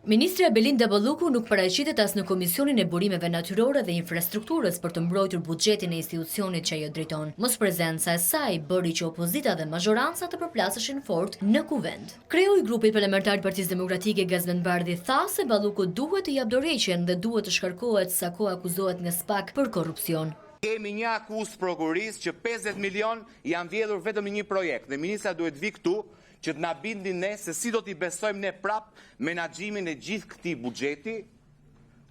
Ministrja Belinda Balluku nuk paraqitet as në Komisionin e Burimeve Natyrore dhe Infrastrukturës për të mbrojtur buxhetin e institucionit që ajo drejton. Mosprezenca e saj bëri që opozita dhe mazhoranca të përplaseshin fort në kuvend. Kreu i grupit parlamentar të Partisë Demokratike Gazmend Bardhi tha se Balluku duhet të jap dorëheqjen dhe duhet të shkarkohet sa ko akuzohet nga SPAK për korrupsion. Kemi një akuzë prokurisë që 50 milion janë vjedhur vetëm në një projekt dhe ministra duhet vi këtu që të na bindin ne se si do t'i besojmë ne prap menaxhimin e gjithë këtij buxheti,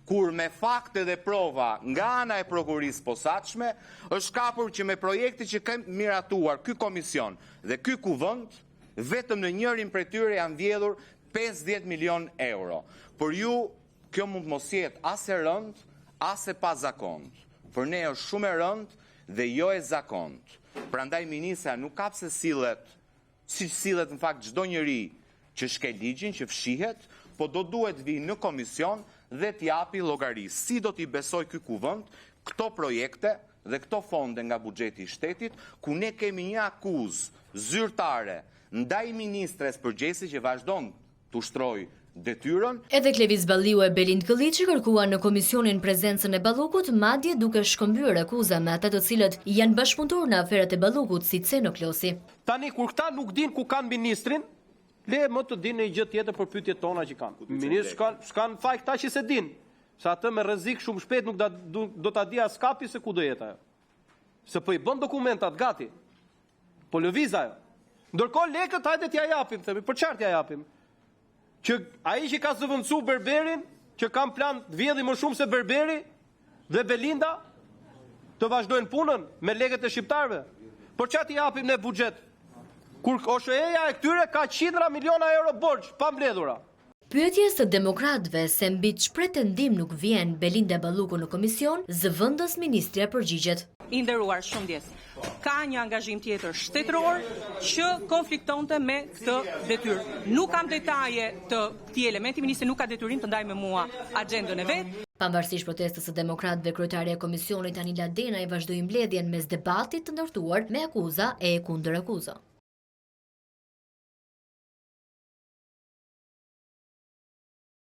kur me fakte dhe prova nga ana e prokurisë posaçme është kapur që me projekte që kanë miratuar ky komision dhe ky kuvend, vetëm në njërin prej tyre janë vjedhur 50 milion euro. Por ju kjo mund mos jetë as e rënd, as e pazakont. Për ne është shumë e rënd dhe jo e zakont. Prandaj ministra nuk ka pse sillet si sillet në fakt çdo njeri që shkel ligjin, që fshihet, po do duhet vi në komision dhe t'japi llogari si do t'i besoj ky kuvend këto projekte dhe këto fonde nga buxheti i shtetit, ku ne kemi një akuzë zyrtare ndaj ministres përgjithësi që vazhdon të ushtrojë detyrën. Edhe Kleviz Balliu e Belind Këlliçi kërkuan në komisionin prezencën e Ballukut, madje duke shkëmbyer akuza me ata të cilët janë bashkëpunëtor në aferat e Ballukut, si Ceno Klosi. Tani kur këta nuk din ku kanë ministrin, le më të dinë një gjë tjetër për pyetjet tona që kanë. Ministri s'kan faj këta që se din, se atë me rrezik shumë shpejt nuk do ta di as kapi se ku do jetë ajo. Se po i bën dokumentat gati. Po lëviz ajo. Ndërkohë lekët hajde t'ja japim, themi, për çfarë t'ja japim? Që ai që ka zëvendësu Berberin, që kanë plan të vjedhë më shumë se Berberi dhe Belinda, të vazhdojnë punën me lekët e shqiptarëve. Por çfarë t'i japim ne buxhet? Kur OSHE-ja e këtyre ka qindra miliona euro borxh pa mbledhura. Pyetjes të demokratëve se mbi ç'pretendim nuk vjen Belinda Balluku në komision, zëvendës ministrja përgjigjet. I nderuar shumëdjes, ka një angazhim tjetër shtetëror që konfliktonte me këtë detyrë. Nuk kam detaje të këtij elementi, ministri nuk ka detyrim të ndajë me mua agjendën e vet. Pavarësisht protestës së demokratëve, kryetaria e komisionit Anila Denaj vazhdoi mbledhjen mes debatit të ndërtuar me akuza e kundër akuza.